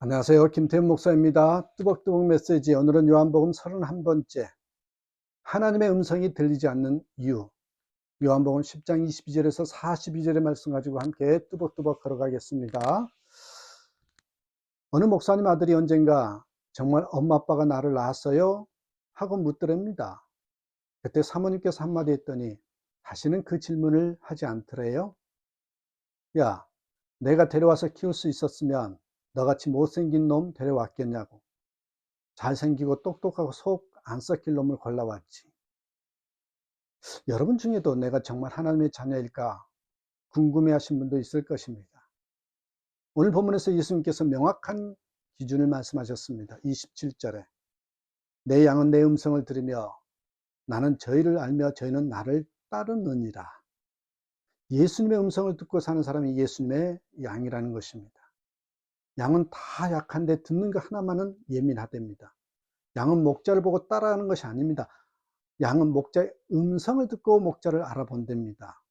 안녕하세요. 김태훈 목사입니다. 뚜벅뚜벅 메시지. 오늘은 요한복음 31번째. 하나님의 음성이 들리지 않는 이유. 요한복음 10장 22절에서 42절의 말씀 가지고 함께 뚜벅뚜벅 걸어가겠습니다. 어느 목사님 아들이 언젠가 정말 엄마 아빠가 나를 낳았어요? 하고 묻더랍니다. 그때 사모님께서 한마디 했더니 다시는 그 질문을 하지 않더래요. 야, 내가 데려와서 키울 수 있었으면 너같이 못생긴 놈 데려왔겠냐고. 잘생기고 똑똑하고 속 안 썩힐 놈을 골라왔지. 여러분 중에도 내가 정말 하나님의 자녀일까 궁금해하신 분도 있을 것입니다. 오늘 본문에서 예수님께서 명확한 기준을 말씀하셨습니다. 27절에 내 양은 내 음성을 들으며 나는 저희를 알며 저희는 나를 따르느니라. 예수님의 음성을 듣고 사는 사람이 예수님의 양이라는 것입니다. 양은 다 약한데 듣는 것 하나만은 예민하답니다. 양은 목자를 보고 따라하는 것이 아닙니다. 양은 목자의 음성을 듣고 목자를 알아본답니다.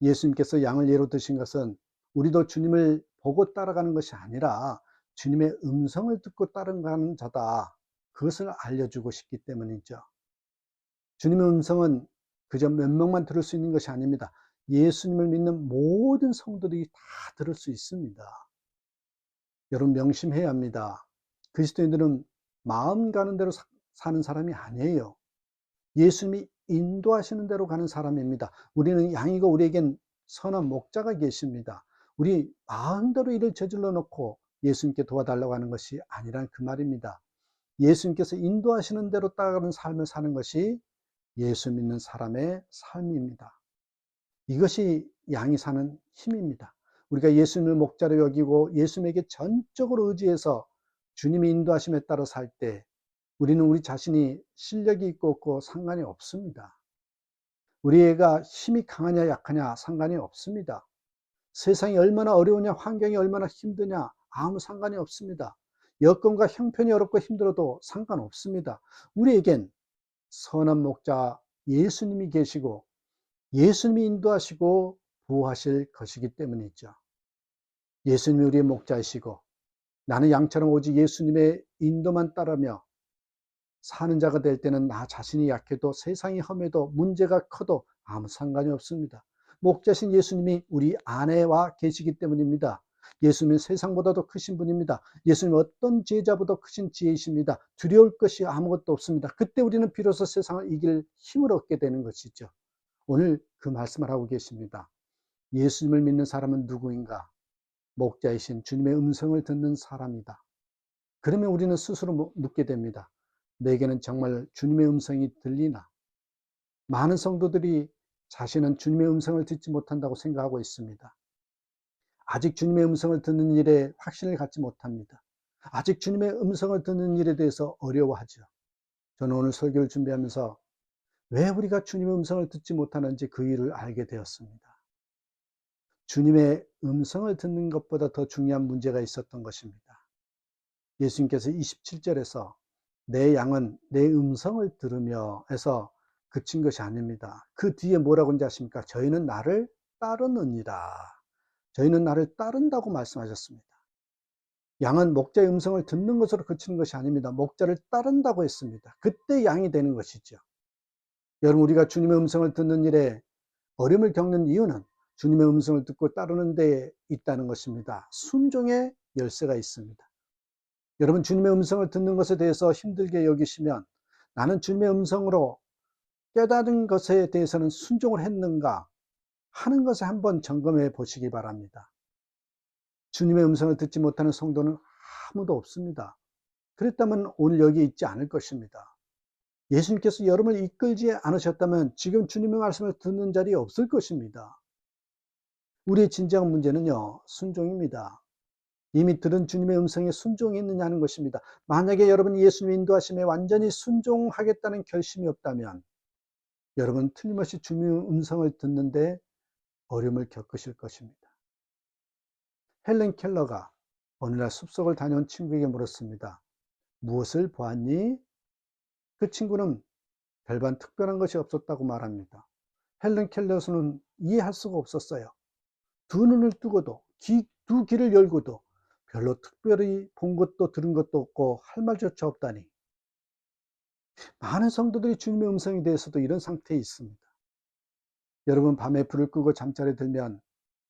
예수님께서 양을 예로 드신 것은 우리도 주님을 보고 따라가는 것이 아니라 주님의 음성을 듣고 따라가는 자다. 그것을 알려주고 싶기 때문이죠. 주님의 음성은 그저 몇 명만 들을 수 있는 것이 아닙니다. 예수님을 믿는 모든 성도들이 다 들을 수 있습니다. 여러분 명심해야 합니다. 그리스도인들은 마음 가는 대로 사는 사람이 아니에요. 예수님이 인도하시는 대로 가는 사람입니다. 우리는 양이고 우리에겐 선한 목자가 계십니다. 우리 마음대로 일을 저질러 놓고 예수님께 도와달라고 하는 것이 아니란 그 말입니다. 예수님께서 인도하시는 대로 따라가는 삶을 사는 것이 예수 믿는 사람의 삶입니다. 이것이 양이 사는 힘입니다. 우리가 예수님을 목자로 여기고 예수님에게 전적으로 의지해서 주님의 인도하심에 따라 살 때 우리는 우리 자신이 실력이 있고 없고 상관이 없습니다. 우리 애가 힘이 강하냐 약하냐 상관이 없습니다. 세상이 얼마나 어려우냐 환경이 얼마나 힘드냐 아무 상관이 없습니다. 여건과 형편이 어렵고 힘들어도 상관없습니다. 우리에겐 선한 목자 예수님이 계시고 예수님이 인도하시고 보호하실 것이기 때문이죠. 예수님이 우리의 목자이시고 나는 양처럼 오직 예수님의 인도만 따르며 사는 자가 될 때는 나 자신이 약해도 세상이 험해도 문제가 커도 아무 상관이 없습니다. 목자신 예수님이 우리 안에와 계시기 때문입니다. 예수님은 세상보다도 크신 분입니다. 예수님은 어떤 지혜자보다 크신 지혜이십니다. 두려울 것이 아무것도 없습니다. 그때 우리는 비로소 세상을 이길 힘을 얻게 되는 것이죠. 오늘 그 말씀을 하고 계십니다. 예수님을 믿는 사람은 누구인가? 목자이신 주님의 음성을 듣는 사람이다. 그러면 우리는 스스로 묻게 됩니다. 내게는 정말 주님의 음성이 들리나? 많은 성도들이 자신은 주님의 음성을 듣지 못한다고 생각하고 있습니다. 아직 주님의 음성을 듣는 일에 확신을 갖지 못합니다. 아직 주님의 음성을 듣는 일에 대해서 어려워하죠. 저는 오늘 설교를 준비하면서 왜 우리가 주님의 음성을 듣지 못하는지 그 이유를 알게 되었습니다. 주님의 음성을 듣는 것보다 더 중요한 문제가 있었던 것입니다. 예수님께서 27절에서 내 양은 내 음성을 들으며 해서 그친 것이 아닙니다. 그 뒤에 뭐라고 하는지 아십니까? 저희는 나를 따르느니라. 저희는 나를 따른다고 말씀하셨습니다. 양은 목자의 음성을 듣는 것으로 그치는 것이 아닙니다. 목자를 따른다고 했습니다. 그때 양이 되는 것이죠. 여러분 우리가 주님의 음성을 듣는 일에 어려움을 겪는 이유는 주님의 음성을 듣고 따르는 데 있다는 것입니다. 순종의 열쇠가 있습니다. 여러분 주님의 음성을 듣는 것에 대해서 힘들게 여기시면 나는 주님의 음성으로 깨달은 것에 대해서는 순종을 했는가 하는 것을 한번 점검해 보시기 바랍니다. 주님의 음성을 듣지 못하는 성도는 아무도 없습니다. 그랬다면 오늘 여기 있지 않을 것입니다. 예수님께서 여러분을 이끌지 않으셨다면 지금 주님의 말씀을 듣는 자리에 없을 것입니다. 우리의 진정한 문제는요, 순종입니다. 이미 들은 주님의 음성에 순종이 있느냐는 것입니다. 만약에 여러분이 예수님 인도하심에 완전히 순종하겠다는 결심이 없다면 여러분 틀림없이 주님의 음성을 듣는데 어려움을 겪으실 것입니다. 헬렌 켈러가 어느 날 숲속을 다녀온 친구에게 물었습니다. 무엇을 보았니? 그 친구는 별반 특별한 것이 없었다고 말합니다. 헬렌 켈러는 이해할 수가 없었어요. 두 눈을 뜨고도 두 귀를 열고도 별로 특별히 본 것도 들은 것도 없고 할 말조차 없다니. 많은 성도들이 주님의 음성에 대해서도 이런 상태에 있습니다. 여러분, 밤에 불을 끄고 잠자리에 들면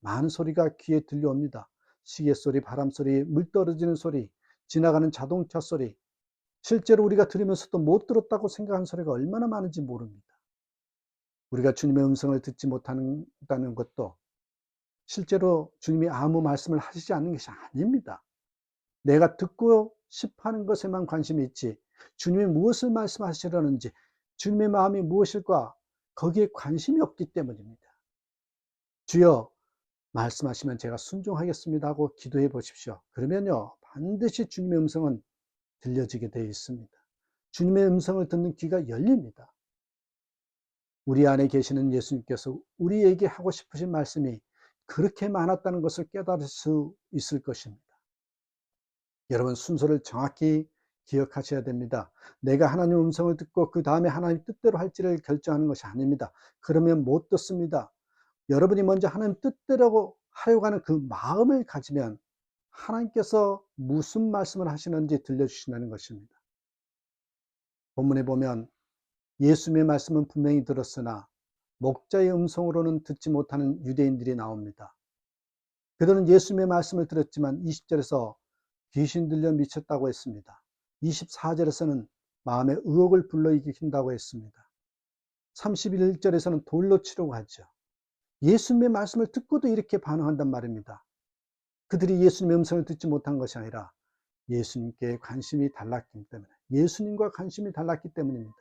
많은 소리가 귀에 들려옵니다. 시계 소리, 바람 소리, 물 떨어지는 소리, 지나가는 자동차 소리. 실제로 우리가 들으면서도 못 들었다고 생각하는 소리가 얼마나 많은지 모릅니다. 우리가 주님의 음성을 듣지 못한다는 것도 실제로 주님이 아무 말씀을 하시지 않는 것이 아닙니다. 내가 듣고 싶어 하는 것에만 관심이 있지, 주님이 무엇을 말씀하시려는지, 주님의 마음이 무엇일까, 거기에 관심이 없기 때문입니다. 주여, 말씀하시면 제가 순종하겠습니다 하고 기도해 보십시오. 그러면요, 반드시 주님의 음성은 들려지게 되어 있습니다. 주님의 음성을 듣는 귀가 열립니다. 우리 안에 계시는 예수님께서 우리에게 하고 싶으신 말씀이 그렇게 많았다는 것을 깨달을 수 있을 것입니다. 여러분, 순서를 정확히 기억하셔야 됩니다. 내가 하나님 음성을 듣고 그 다음에 하나님 뜻대로 할지를 결정하는 것이 아닙니다. 그러면 못 듣습니다. 여러분이 먼저 하나님 뜻대로 하려고 하는 그 마음을 가지면 하나님께서 무슨 말씀을 하시는지 들려주신다는 것입니다. 본문에 보면 예수님의 말씀은 분명히 들었으나 목자의 음성으로는 듣지 못하는 유대인들이 나옵니다. 그들은 예수님의 말씀을 들었지만 20절에서 귀신 들려 미쳤다고 했습니다. 24절에서는 마음의 의혹을 불러일으킨다고 했습니다. 31절에서는 돌로 치려고 하죠. 예수님의 말씀을 듣고도 이렇게 반응한단 말입니다. 그들이 예수님의 음성을 듣지 못한 것이 아니라 예수님께 관심이 달랐기 때문에, 예수님과 관심이 달랐기 때문입니다.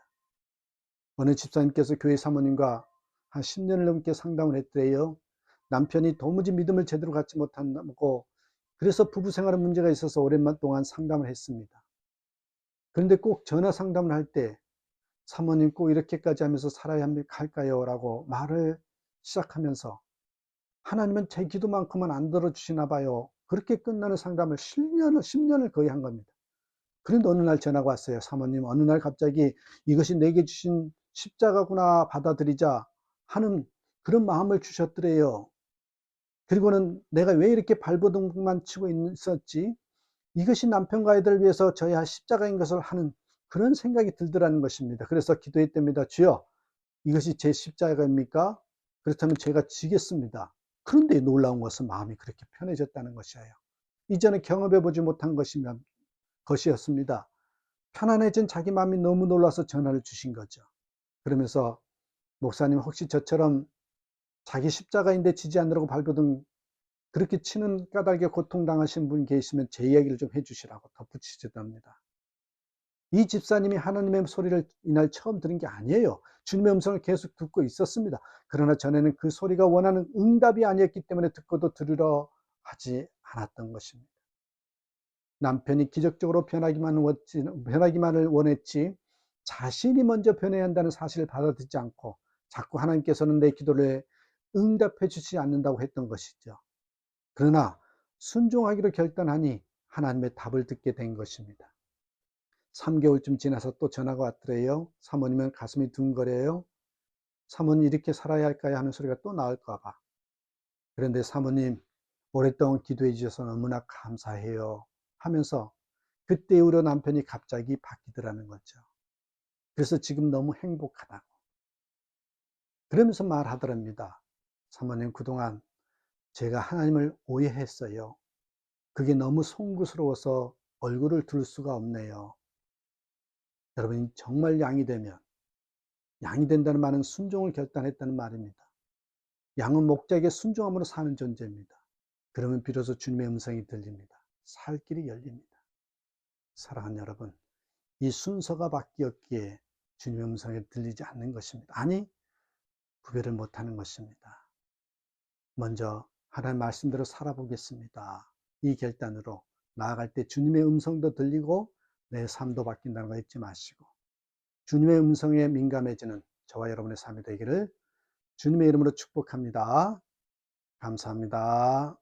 어느 집사님께서 교회 사모님과 한 10년을 넘게 상담을 했대요. 남편이 도무지 믿음을 제대로 갖지 못하고, 그래서 부부 생활에 문제가 있어서 오랜만 동안 상담을 했습니다. 그런데 꼭 전화 상담을 할 때 사모님 꼭 이렇게까지 하면서 살아야 할까요? 라고 말을 시작하면서 하나님은 제 기도만큼은 안 들어주시나 봐요. 그렇게 끝나는 상담을 10년을 거의 한 겁니다. 그런데 어느 날 전화가 왔어요. 사모님, 어느 날 갑자기 이것이 내게 주신 십자가구나 받아들이자 하는 그런 마음을 주셨더래요. 그리고는 내가 왜 이렇게 발버둥만 치고 있었지? 이것이 남편과 아이들을 위해서 져야 할 십자가인 것을 하는 그런 생각이 들더라는 것입니다. 그래서 기도했답니다. 주여, 이것이 제 십자가입니까? 그렇다면 제가 지겠습니다. 그런데 놀라운 것은 마음이 그렇게 편해졌다는 것이에요. 이전에 경험해 보지 못한 것이었습니다. 편안해진 자기 마음이 너무 놀라서 전화를 주신 거죠. 그러면서 목사님, 혹시 저처럼 자기 십자가인데 지지 않으려고 발버둥 그렇게 치는 까닭에 고통당하신 분 계시면 제 이야기를 좀 해주시라고 덧붙이셨답니다. 이 집사님이 하나님의 소리를 이날 처음 들은 게 아니에요. 주님의 음성을 계속 듣고 있었습니다. 그러나 전에는 그 소리가 원하는 응답이 아니었기 때문에 듣고도 들으려 하지 않았던 것입니다. 남편이 기적적으로 변하기만을 원했지 자신이 먼저 변해야 한다는 사실을 받아들이지 않고 자꾸 하나님께서는 내 기도를 응답해 주시지 않는다고 했던 것이죠. 그러나 순종하기로 결단하니 하나님의 답을 듣게 된 것입니다. 3개월쯤 지나서 또 전화가 왔더래요. 사모님은 가슴이 둥거려요. 사모님, 이렇게 살아야 할까요? 하는 소리가 또 나올까 봐. 그런데 사모님, 오랫동안 기도해 주셔서 너무나 감사해요 하면서 그때 이후로 남편이 갑자기 바뀌더라는 거죠. 그래서 지금 너무 행복하다고. 그러면서 말하더랍니다. 사모님, 그동안 제가 하나님을 오해했어요. 그게 너무 송구스러워서 얼굴을 들 수가 없네요. 여러분, 정말 양이 된다는 말은 순종을 결단했다는 말입니다. 양은 목자에게 순종함으로 사는 존재입니다. 그러면 비로소 주님의 음성이 들립니다. 살 길이 열립니다. 사랑하는 여러분, 이 순서가 바뀌었기에 주님의 음성이 들리지 않는 것입니다. 아니, 구별을 못하는 것입니다. 먼저 하나님 말씀대로 살아보겠습니다. 이 결단으로 나아갈 때 주님의 음성도 들리고 내 삶도 바뀐다는 거 잊지 마시고, 주님의 음성에 민감해지는 저와 여러분의 삶이 되기를 주님의 이름으로 축복합니다. 감사합니다.